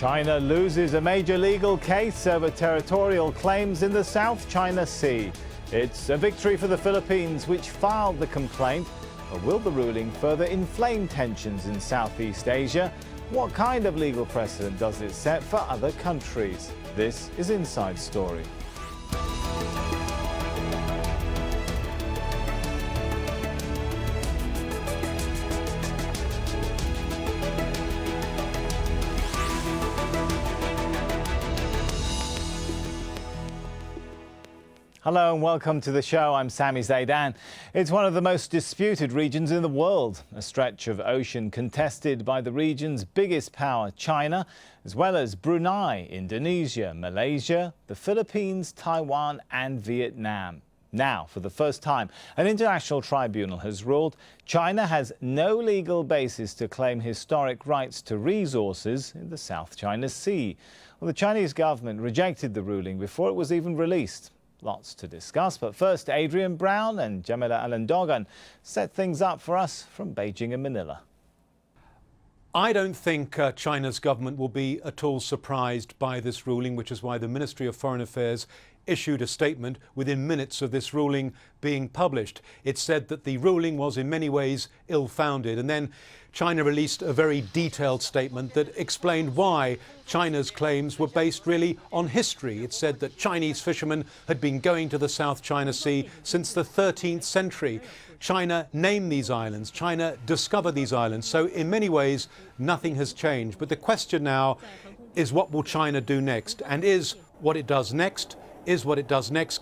China loses a major legal case over territorial claims in the South China Sea. It's a victory for the Philippines, which filed the complaint. But will the ruling further inflame tensions in Southeast Asia? What kind of legal precedent does it set for other countries? This is Inside Story. Hello and welcome to the show. I'm Sami Zeidan. It's one of the most disputed regions in the world, a stretch of ocean contested by the region's biggest power, China, as well as Brunei, Indonesia, Malaysia, the Philippines, Taiwan and Vietnam. Now, for the first time, an international tribunal has ruled China has no legal basis to claim historic rights to resources in the South China Sea. Well, the Chinese government rejected the ruling before it was even released. Lots to discuss, but first, Adrian Brown and Jamila Alandogan set things up for us from Beijing and Manila. I don't think China's government will be at all surprised by this ruling, which is why the Ministry of Foreign Affairs issued a statement within minutes of this ruling being published. It said that the ruling was in many ways ill-founded, and then China released a very detailed statement that explained why China's claims were based really on history. It said that Chinese fishermen had been going to the South China Sea since the 13th century. China named these islands, China discovered these islands, so in many ways nothing has changed. But the question now is, what will China do next? And is what it does next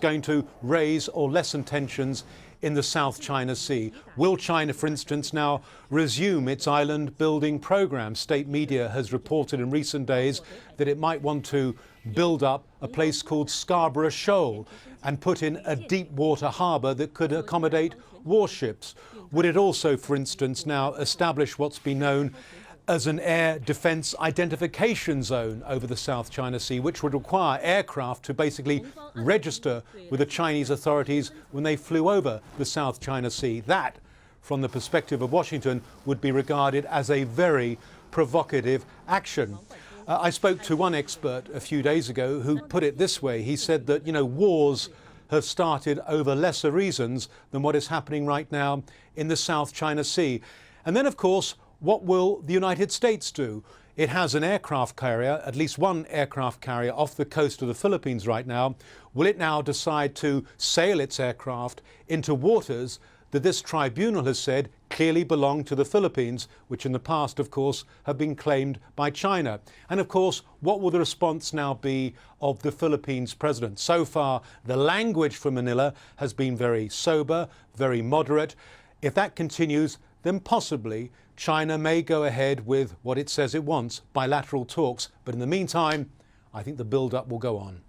going to raise or lessen tensions in the South China Sea? Will China, for instance, now resume its island building program? State media has reported in recent days that it might want to build up a place called Scarborough Shoal and put in a deep water harbour that could accommodate warships. Would it also, for instance, now establish what's been known as an air defence identification zone over the South China Sea, which would require aircraft to basically register with the Chinese authorities when they flew over the South China Sea? That, from the perspective of Washington, would be regarded as a very provocative action. I spoke to one expert a few days ago who put it this way. He said that, wars have started over lesser reasons than what is happening right now in the South China Sea. And then, of course, what will the United States do? It has an aircraft carrier, at least one aircraft carrier off the coast of the Philippines right now. Will it now decide to sail its aircraft into waters that this tribunal has said clearly belong to the Philippines, which in the past, of course, have been claimed by China? And of course, what will the response now be of the Philippines president? So far, the language from Manila has been very sober, very moderate. If that continues, then possibly China may go ahead with what it says it wants, bilateral talks. But in the meantime, I think the build-up will go on.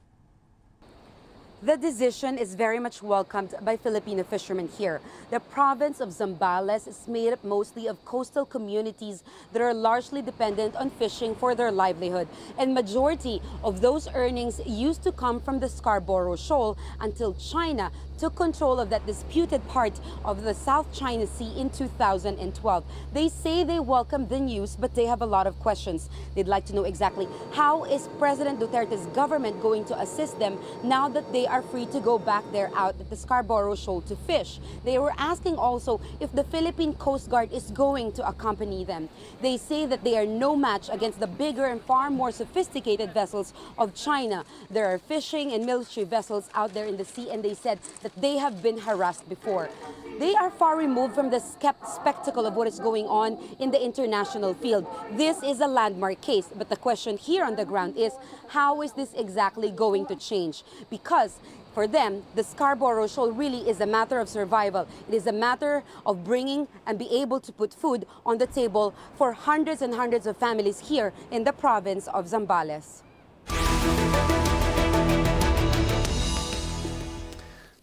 The decision is very much welcomed by Filipino fishermen here. The province of Zambales is made up mostly of coastal communities that are largely dependent on fishing for their livelihood. And majority of those earnings used to come from the Scarborough Shoal until China took control of that disputed part of the South China Sea in 2012. They say they welcome the news, but they have a lot of questions. They'd like to know exactly how is President Duterte's government going to assist them now that they are free to go back there out at the Scarborough Shoal to fish. They were asking also if the Philippine Coast Guard is going to accompany them. They say that they are no match against the bigger and far more sophisticated vessels of China. There are fishing and military vessels out there in the sea, and they said that they have been harassed before. They are far removed from the spectacle of what is going on in the international field. This is a landmark case, but the question here on the ground is, how is this exactly going to change? Because for them, the Scarborough Shoal really is a matter of survival. It is a matter of bringing and be able to put food on the table for hundreds and hundreds of families here in the province of Zambales.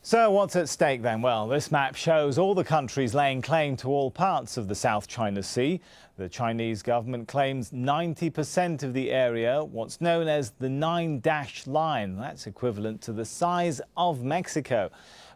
So what's at stake then? Well, this map shows all the countries laying claim to all parts of the South China Sea. The Chinese government claims 90% of the area, what's known as the 9-dash line. That's equivalent to the size of Mexico.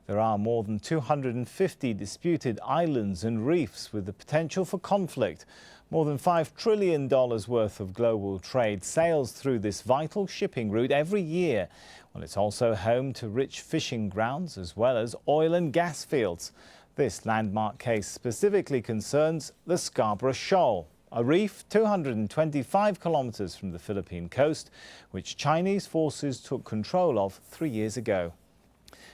There are more than 250 disputed islands and reefs with the potential for conflict. More than $5 trillion worth of global trade sails through this vital shipping route every year. Well, it's also home to rich fishing grounds as well as oil and gas fields. This landmark case specifically concerns the Scarborough Shoal, a reef 225 kilometres from the Philippine coast, which Chinese forces took control of 3 years ago.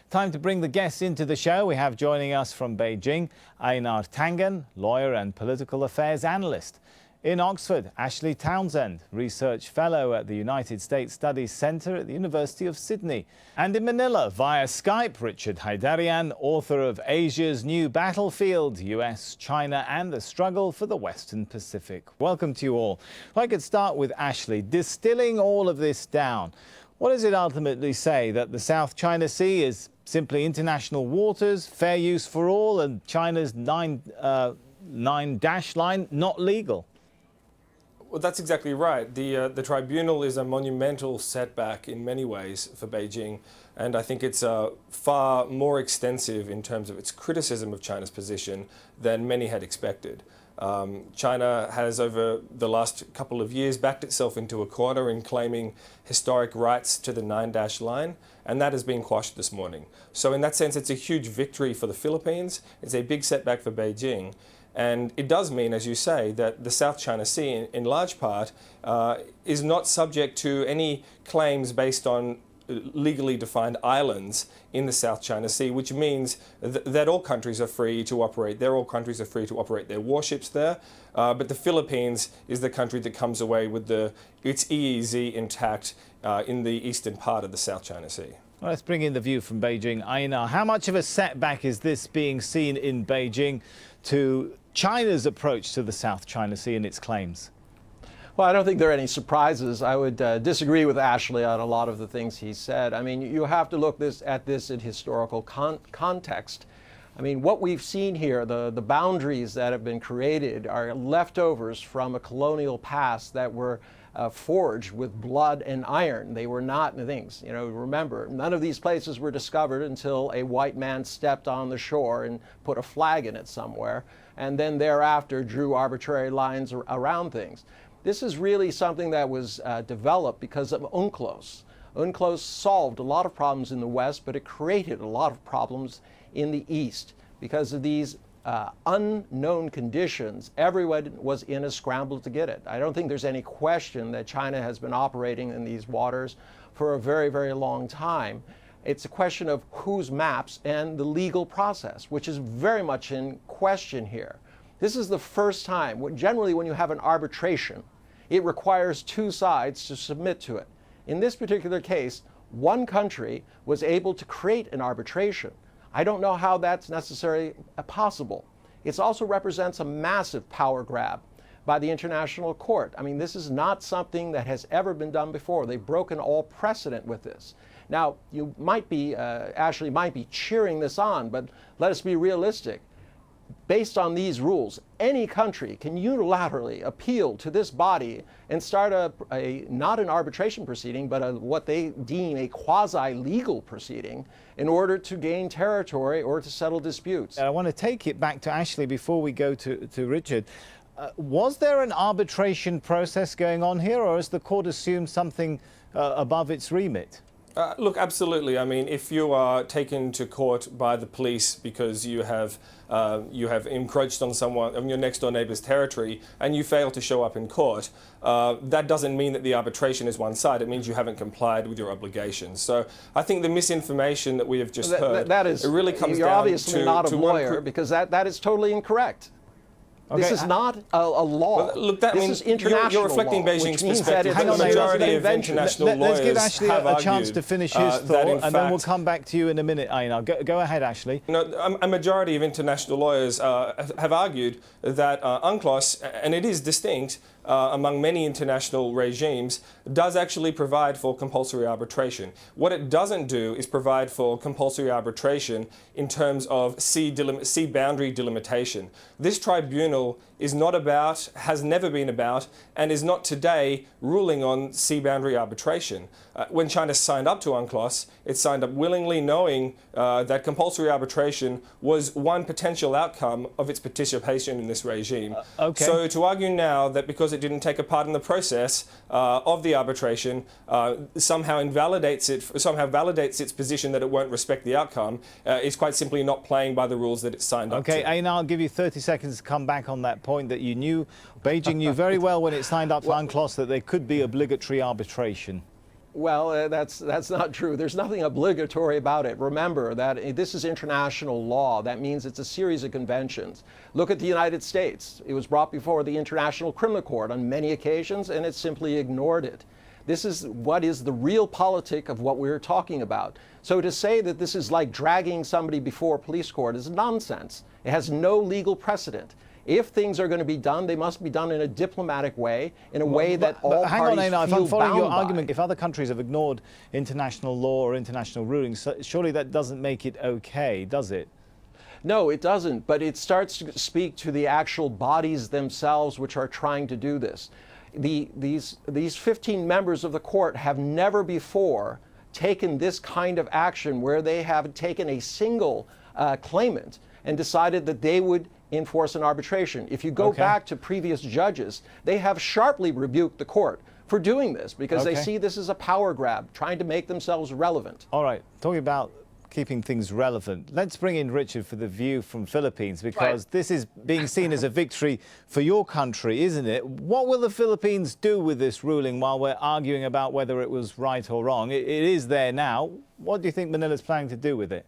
Time to bring the guests into the show. We have joining us from Beijing, Einar Tangen, lawyer and political affairs analyst. In Oxford, Ashley Townshend, research fellow at the United States Studies Centre at the University of Sydney. And in Manila, via Skype, Richard Heydarian, author of Asia's New Battlefield, US, China and the Struggle for the Western Pacific. Welcome to you all. If I could start with Ashley, distilling all of this down, what does it ultimately say? That the South China Sea is simply international waters, fair use for all, and China's nine-dash line not legal? Well, that's exactly right. The tribunal is a monumental setback in many ways for Beijing, and I think it's far more extensive in terms of its criticism of China's position than many had expected. China has, over the last couple of years, backed itself into a corner in claiming historic rights to the nine-dash line, and that has been quashed this morning. So in that sense, it's a huge victory for the Philippines. It's a big setback for Beijing. And it does mean, as you say, that the South China Sea, in large part, is not subject to any claims based on legally defined islands in the South China Sea, which means that all countries are free to operate there. All countries are free to operate their warships there. But the Philippines is the country that comes away with its EEZ intact in the eastern part of the South China Sea. Well, let's bring in the view from Beijing. Einar, how much of a setback is this being seen in Beijing to China's approach to the South China Sea and its claims? Well, I don't think there are any surprises. I would disagree with Ashley on a lot of the things he said. I mean, you have to look at this in historical context. I mean, what we've seen here, the boundaries that have been created are leftovers from a colonial past that were forged with blood and iron. They were not things, remember, none of these places were discovered until a white man stepped on the shore and put a flag in it somewhere, and then thereafter drew arbitrary lines around things. This is really something that was developed because of UNCLOS. UNCLOS solved a lot of problems in the West, but it created a lot of problems in the East. Because of these unknown conditions, everyone was in a scramble to get it. I don't think there's any question that China has been operating in these waters for a very, very long time. It's a question of whose maps and the legal process, which is very much in question here. This is the first time, generally when you have an arbitration, it requires two sides to submit to it. In this particular case, one country was able to create an arbitration. I don't know how that's necessarily possible. It also represents a massive power grab by the International Court. I mean, this is not something that has ever been done before. They've broken all precedent with this. Now, you might be, Ashley might be cheering this on, but let us be realistic. Based on these rules, any country can unilaterally appeal to this body and start not an arbitration proceeding, but what they deem a quasi-legal proceeding in order to gain territory or to settle disputes. I want to take it back to Ashley before we go to Richard. Was there an arbitration process going on here, or has the court assumed something above its remit? Look, absolutely. I mean, if you are taken to court by the police because you have encroached on your next door neighbour's territory and you fail to show up in court, that doesn't mean that the arbitration is one side. It means you haven't complied with your obligations. So I think the misinformation that we have just heard, it really comes you're down obviously not a lawyer, because that is totally incorrect. Okay. This is not a law. Well, look, this is international you're reflecting law, Beijing's which means perspective. that The majority of international lawyers Let's give Ashley a chance to finish his thought, and then we'll come back to you in a minute, Einar. Go ahead, Ashley. A majority of international lawyers have argued that UNCLOS, and it is distinct among many international regimes, does actually provide for compulsory arbitration. What it doesn't do is provide for compulsory arbitration in terms of sea boundary delimitation. This tribunal is not about, has never been about, and is not today ruling on sea boundary arbitration. When China signed up to UNCLOS, it signed up willingly, knowing that compulsory arbitration was one potential outcome of its participation in this regime. Okay. So to argue now that because it didn't take a part in the process of the arbitration somehow validates its position that it won't respect the outcome is quite simply not playing by the rules that it signed up to. Okay, Einar, I'll give you 30 seconds to come back on that point that you knew. Beijing knew very well when it signed up to UNCLOS that there could be obligatory arbitration. Well, that's not true. There's nothing obligatory about it. Remember that this is international law. That means it's a series of conventions. Look at the United States. It was brought before the International Criminal Court on many occasions, and it simply ignored it. This is what is the real politic of what we're talking about. So to say that this is like dragging somebody before a police court is nonsense. It has no legal precedent. If things are going to be done, they must be done in a diplomatic way, in a way that all hang parties on, Einar, if feel I'm following bound your by. argument, if other countries have ignored international law or international rulings, surely that doesn't make it okay, does it? No, it doesn't, but it starts to speak to the actual bodies themselves which are trying to do this. These 15 members of the court have never before taken this kind of action where they have taken a single claimant and decided that they would enforce an arbitration. If you go back to previous judges, they have sharply rebuked the court for doing this because they see this as a power grab, trying to make themselves relevant. All right, talking about keeping things relevant, let's bring in Richard for the view from Philippines, because this is being seen as a victory for your country, isn't it? What will the Philippines do with this ruling while we're arguing about whether it was right or wrong? It is there now. What do you think Manila's planning to do with it?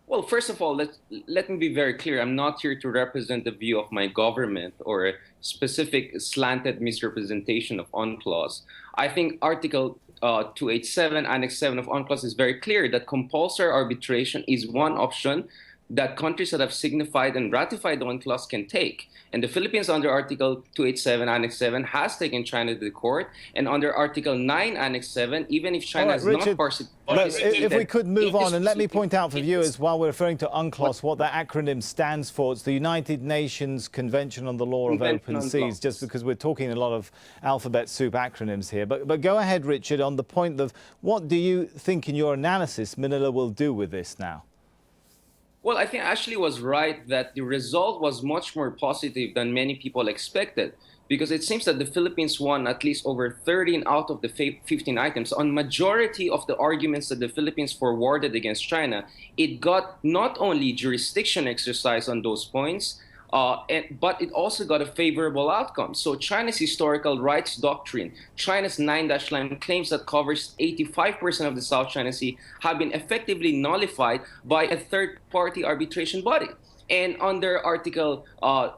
Well, first of all, let me be very clear. I'm not here to represent the view of my government or a specific slanted misrepresentation of UNCLOS. I think Article 287, Annex 7 of UNCLOS is very clear that compulsory arbitration is one option that countries that have signified and ratified the UNCLOS can take. And the Philippines, under Article 287, Annex 7, has taken China to the court. And under Article 9, Annex 7, even if China has not participated... If we could move on, and let me point out for viewers, while we're referring to UNCLOS, what that acronym stands for. It's the United Nations Convention on the Law of Open Seas, just because we're talking a lot of alphabet soup acronyms here. But go ahead, Richard, on the point of what do you think in your analysis Manila will do with this now? Well, I think Ashley was right that the result was much more positive than many people expected, because it seems that the Philippines won at least over 13 out of the 15 items. On majority of the arguments that the Philippines forwarded against China, it got not only jurisdiction exercise on those points, but it also got a favorable outcome. So China's historical rights doctrine, China's 9-line claims that covers 85% of the South China Sea, have been effectively nullified by a third-party arbitration body. And under Article of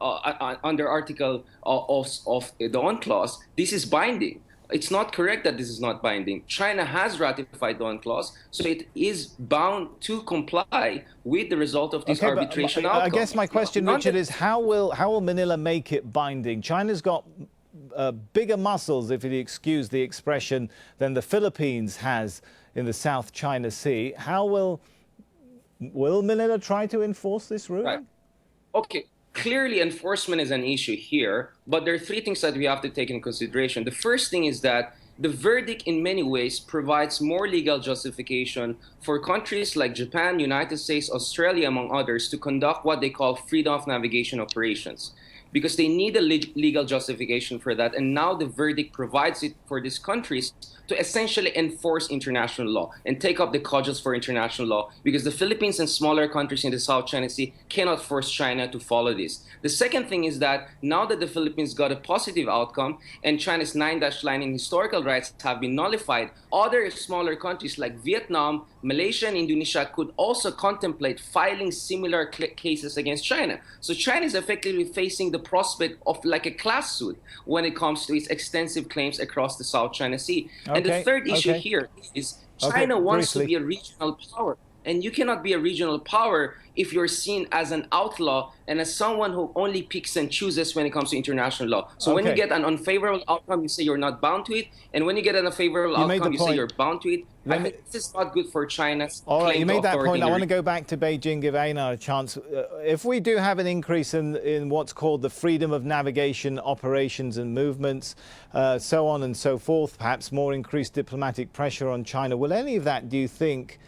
the UNCLOS, this is binding. It's not correct that this is not binding. China has ratified the UNCLOS, so it is bound to comply with the result of this arbitration outcome. I guess my question, Richard, is how will Manila make it binding? China's got bigger muscles, if you excuse the expression, than the Philippines has in the South China Sea. How will Manila try to enforce this ruling? Right. Okay. Clearly, enforcement is an issue here, but there are three things that we have to take into consideration. The first thing is that the verdict in many ways provides more legal justification for countries like Japan, United States, Australia, among others, to conduct what they call freedom of navigation operations, because they need a legal justification for that. And now the verdict provides it for these countries to essentially enforce international law and take up the cudgels for international law, because the Philippines and smaller countries in the South China Sea cannot force China to follow this. The second thing is that now that the Philippines got a positive outcome and China's 9-line and historical rights have been nullified, other smaller countries like Vietnam, Malaysia, and Indonesia could also contemplate filing similar cases against China. So China is effectively facing the prospect of like a class suit when it comes to its extensive claims across the South China Sea. And the third issue here is China wants to be a regional power. And you cannot be a regional power if you're seen as an outlaw and as someone who only picks and chooses when it comes to international law. So when you get an unfavorable outcome, you say you're not bound to it. And when you get an unfavorable outcome, you say you're bound to it. I think this is not good for China's All right, you made that point. I want to go go back to Beijing, give Einar a chance. If we do have an increase in what's called the freedom of navigation operations and movements, so on and so forth, perhaps more increased diplomatic pressure on China, will any of that, do you think,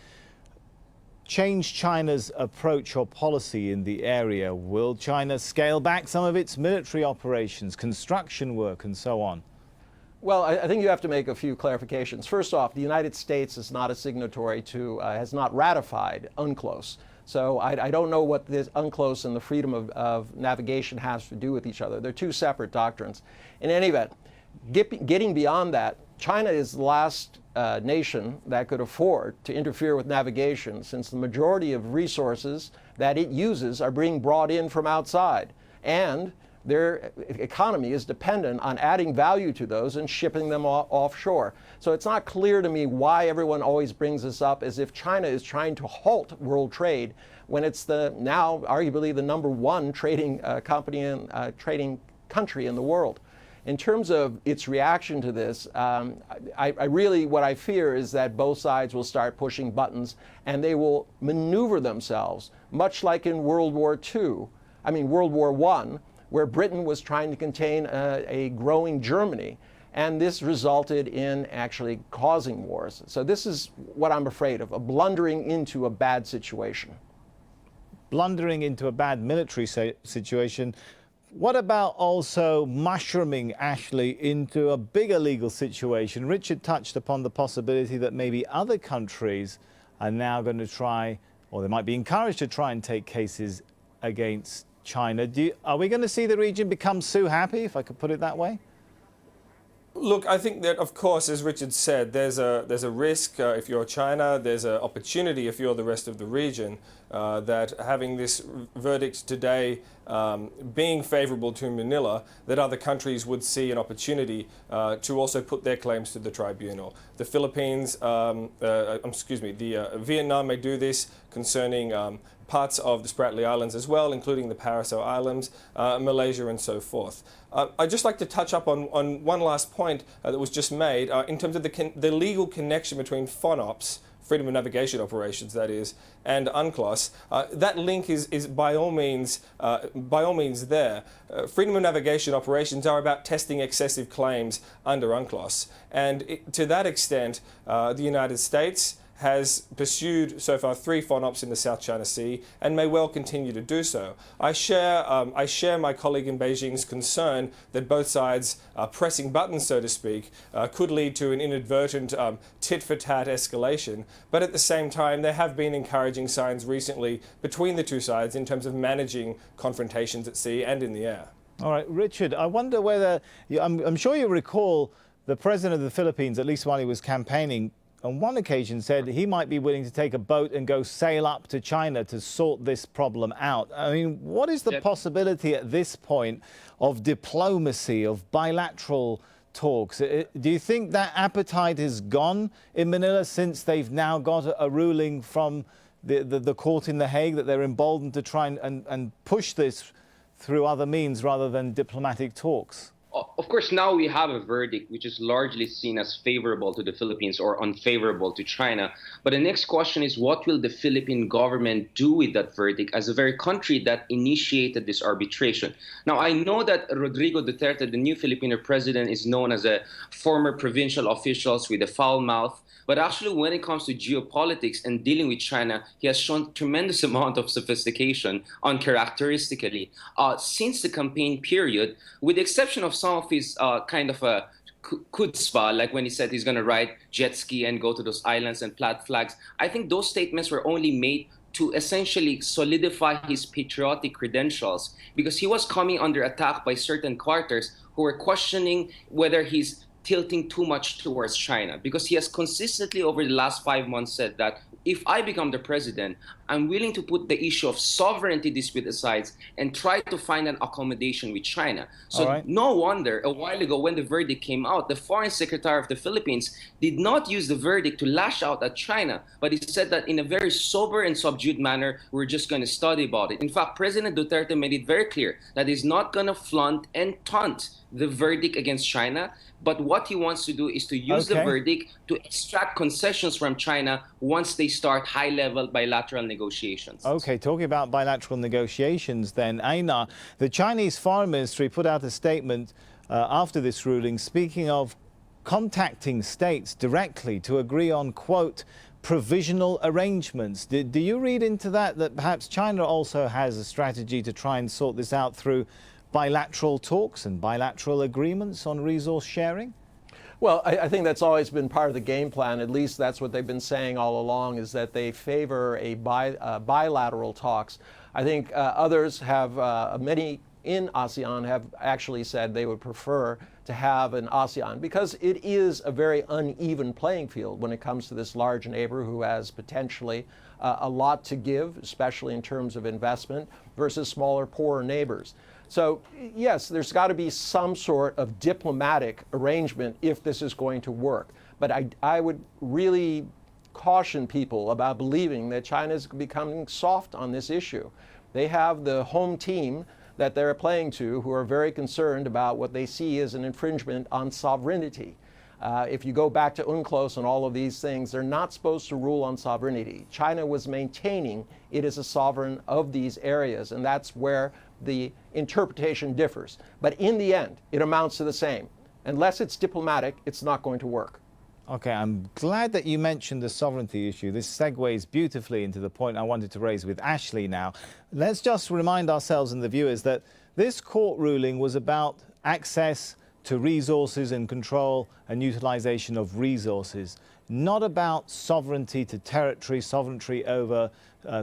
change China's approach or policy in the area? Will China scale back some of its military operations, construction work and so on? Well, I think you have to make a few clarifications. First off, the United States is not a signatory to, has not ratified UNCLOS. So I don't know what this UNCLOS and the freedom of navigation has to do with each other. They're two separate doctrines. In any event, getting beyond that, China is the last nation that could afford to interfere with navigation, since the majority of resources that it uses are being brought in from outside. And their economy is dependent on adding value to those and shipping them offshore. So it's not clear to me why everyone always brings this up as if China is trying to halt world trade when it's now arguably the #1 trading company and trading country in the world. In terms of its reaction to this, what I fear is that both sides will start pushing buttons and they will maneuver themselves, much like in World War I, where Britain was trying to contain a growing Germany, and this resulted in actually causing wars. So this is what I'm afraid of, a blundering into a bad situation. Blundering into a bad military situation. What about also mushrooming, Ashley, into a bigger legal situation? Richard touched upon the possibility that maybe other countries are now going to try, or they might be encouraged to try and take cases against China. Are we going to see the region become Sue happy, if I could put it that way? Look, I think that, of course, as Richard said, there's a risk if you're China, there's an opportunity if you're the rest of the region, that having this verdict today being favorable to Manila, that other countries would see an opportunity to also put their claims to the tribunal. The Philippines, Vietnam may do this concerning parts of the Spratly Islands as well, including the Paracel Islands, Malaysia and so forth. I'd just like to touch up on one last point that was just made in terms of the legal connection between FONOPS, Freedom of Navigation Operations, that is, and UNCLOS. That link is by all means there. Freedom of Navigation Operations are about testing excessive claims under UNCLOS, and to that extent, the United States has pursued so far 3 FONOPS in the South China Sea and may well continue to do so. I share my colleague in Beijing's concern that both sides pressing buttons, so to speak, could lead to an inadvertent tit-for-tat escalation. But at the same time, there have been encouraging signs recently between the two sides in terms of managing confrontations at sea and in the air. All right, Richard, I wonder whether, I'm sure you recall the president of the Philippines, at least while he was campaigning, on one occasion said he might be willing to take a boat and go sail up to China to sort this problem out. I mean, what is the possibility at this point of diplomacy, of bilateral talks? Do you think that appetite has gone in Manila since they've now got a ruling from the court in The Hague that they're emboldened to try and push this through other means rather than diplomatic talks? Of course, now we have a verdict which is largely seen as favorable to the Philippines or unfavorable to China. But the next question is, what will the Philippine government do with that verdict as a very country that initiated this arbitration? Now, I know that Rodrigo Duterte, the new Filipino president, is known as a former provincial official with a foul mouth. But actually, when it comes to geopolitics and dealing with China, he has shown tremendous amount of sophistication, uncharacteristically. Since the campaign period, with the exception of some of his kind of a chutzpah, like when he said he's going to ride jet ski and go to those islands and plant flags, I think those statements were only made to essentially solidify his patriotic credentials, because he was coming under attack by certain quarters who were questioning whether he's tilting too much towards China, because he has consistently over the last 5 months said that if I become the president, I'm willing to put the issue of sovereignty dispute aside and try to find an accommodation with China. So no wonder a while ago when the verdict came out, the foreign secretary of the Philippines did not use the verdict to lash out at China, but he said that in a very sober and subdued manner, we're just going to study about it. In fact, President Duterte made it very clear that he's not going to flaunt and taunt the verdict against China, but what he wants to do is to use the verdict to extract concessions from China once they start high-level bilateral negotiations. Okay, talking about bilateral negotiations then, Einar, the Chinese Foreign Ministry put out a statement after this ruling speaking of contacting states directly to agree on, quote, provisional arrangements. Do you read into that perhaps China also has a strategy to try and sort this out through bilateral talks and bilateral agreements on resource sharing? Well, I think that's always been part of the game plan. At least that's what they've been saying all along, is that they favor bilateral talks. I think others have, many in ASEAN have actually said they would prefer to have an ASEAN, because it is a very uneven playing field when it comes to this large neighbor who has potentially a lot to give, especially in terms of investment, versus smaller, poorer neighbors. So yes, there's got to be some sort of diplomatic arrangement if this is going to work. But I would really caution people about believing that China is becoming soft on this issue. They have the home team that they're playing to who are very concerned about what they see as an infringement on sovereignty. If you go back to UNCLOS and all of these things, they're not supposed to rule on sovereignty. China was maintaining it as a sovereign of these areas, and that's where the interpretation differs. But in the end, it amounts to the same. Unless it's diplomatic, it's not going to work. Okay, I'm glad that you mentioned the sovereignty issue. This segues beautifully into the point I wanted to raise with Ashley now. Let's just remind ourselves and the viewers that this court ruling was about access to resources and control and utilization of resources, not about sovereignty to territory, sovereignty over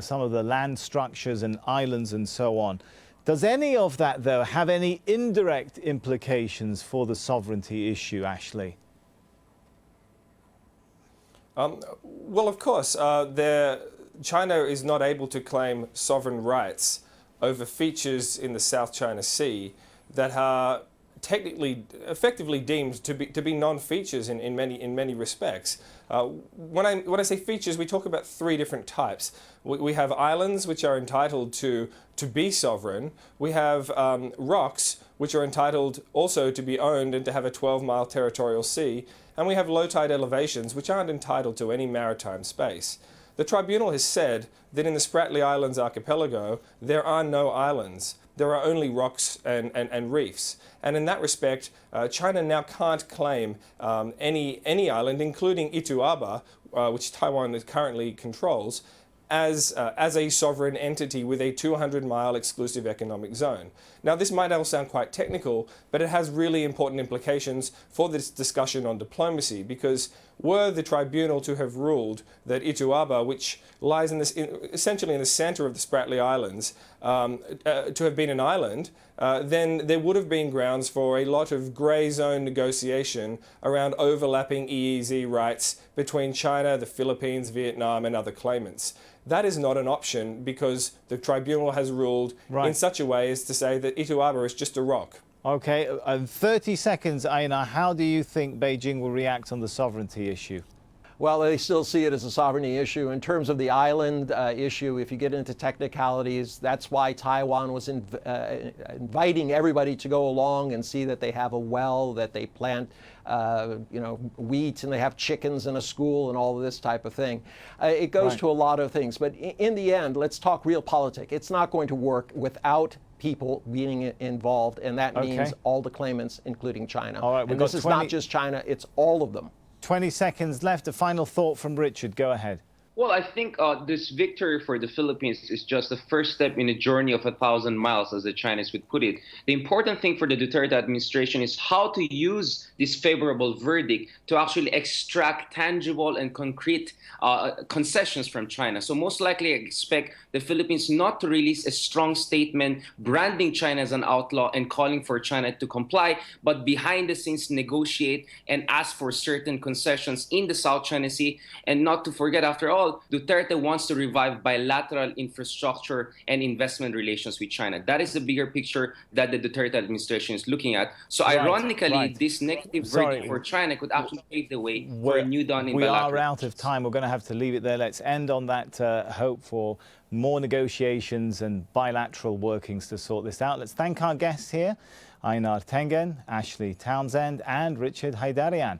some of the land structures and islands and so on. Does any of that, though, have any indirect implications for the sovereignty issue, Ashley? Well, of course, China is not able to claim sovereign rights over features in the South China Sea that are effectively deemed to be non-features in many respects. When I say features, we talk about three different types. We have islands, which are entitled to be sovereign. We have rocks, which are entitled also to be owned and to have a 12-mile territorial sea. And we have low tide elevations, which aren't entitled to any maritime space. The tribunal has said that in the Spratly Islands archipelago, there are no islands. There are only rocks and reefs. And in that respect, China now can't claim any island, including Ituaba, which Taiwan currently controls, as a sovereign entity with a 200-mile exclusive economic zone. Now, this might all sound quite technical, but it has really important implications for this discussion on diplomacy, because were the tribunal to have ruled that Ituaba, which lies essentially in the center of the Spratly Islands, to have been an island, then there would have been grounds for a lot of grey zone negotiation around overlapping EEZ rights between China, the Philippines, Vietnam, and other claimants. That is not an option because the tribunal has ruled in such a way as to say that Ituaba is just a rock. Okay, 30 seconds, Einar. How do you think Beijing will react on the sovereignty issue? Well, they still see it as a sovereignty issue. In terms of the island issue, if you get into technicalities, that's why Taiwan was inviting everybody to go along and see that they have a well, that they plant wheat, and they have chickens in a school and all of this type of thing. It goes to a lot of things. But in the end, let's talk real politics. It's not going to work without people being involved, and that means all the claimants, including China. All right, and this is not just China, it's all of them. 20 seconds left. A final thought from Richard. Go ahead. Well, I think this victory for the Philippines is just the first step in a journey of 1,000 miles, as the Chinese would put it. The important thing for the Duterte administration is how to use this favorable verdict to actually extract tangible and concrete concessions from China. So most likely I expect the Philippines not to release a strong statement branding China as an outlaw and calling for China to comply, but behind the scenes negotiate and ask for certain concessions in the South China Sea. And not to forget, after all, Duterte wants to revive bilateral infrastructure and investment relations with China. That is the bigger picture that the Duterte administration is looking at. So ironically, this negative verdict for China could actually pave the way for a new dawn in bilateral relations. We are out of time. We're going to have to leave it there. Let's end on that hope for more negotiations and bilateral workings to sort this out. Let's thank our guests here, Einar Tangen, Ashley Townshend and Richard Heydarian.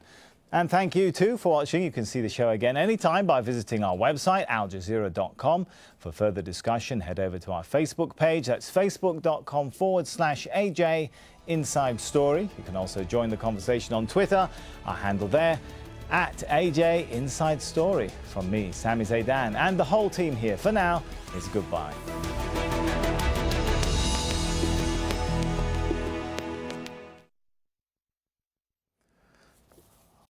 And thank you too for watching. You can see the show again anytime by visiting our website, aljazeera.com. For further discussion, head over to our Facebook page. That's facebook.com/AJ Inside Story. You can also join the conversation on Twitter. Our handle there, @AJ Inside Story. From me, Sami Zeidan, and the whole team here, for now, is goodbye.